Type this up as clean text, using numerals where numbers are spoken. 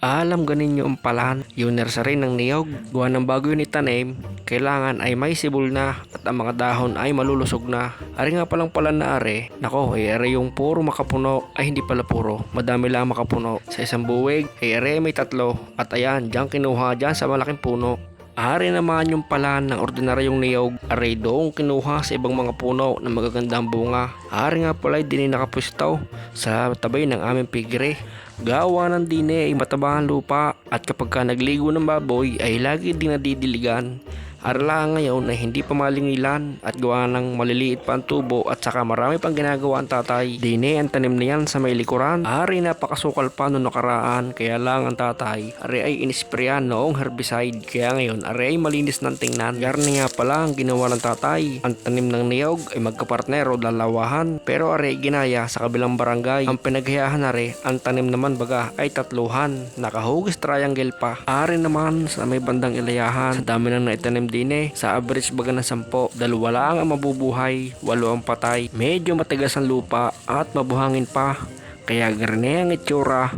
Alam ganin nyo ang palahan, yung nursery ng niyog. Gawa ng bago yun itanim, kailangan ay may sibol na at ang mga dahon ay malulusog na. Ari nga palang pala na are, nako ay are yung puro makapuno, ay hindi pala puro, madami lang makapuno. Sa isang buwig ay are may tatlo at ayan, diyan kinuha dyan sa malaking puno. Ari naman yung palahan ng ordinaryong niyog, aray doong kinuha sa ibang mga puno na magagandang bunga. Ari nga pala ay dini nakapwistaw sa tabay ng aming pigre. Gawa ng dine ay matabahan lupa at kapag ka nagligo ng baboy ay lagi din nadidiligan. Arla ngayon ay hindi pa malingilan at gawa ng maliliit pa ang tubo at saka marami pang ginagawa ang tatay. Dine ang tanim na yan sa may likuran. Ari napakasukal pa noong nakaraan kaya lang ang tatay ari ay inisprayan noong herbicide kaya ngayon ari ay malinis ng tingnan. Garni nga pala ang ginawa ng tatay. Ang tanim ng niyog ay magkapartner o dalawahan pero ari ginaya sa kabilang barangay. Ang pinaghayahan ari ang tanim naman baga ay tatluhan. Nakahugis triangle pa. Ari naman sa may bandang ilayahan sa dami ng naitanim dine sa average baga ng 10, dalawa lang ang mabubuhay, 8 ang patay. Medyo matigas ang lupa at mabuhangin pa kaya garne ang itsura.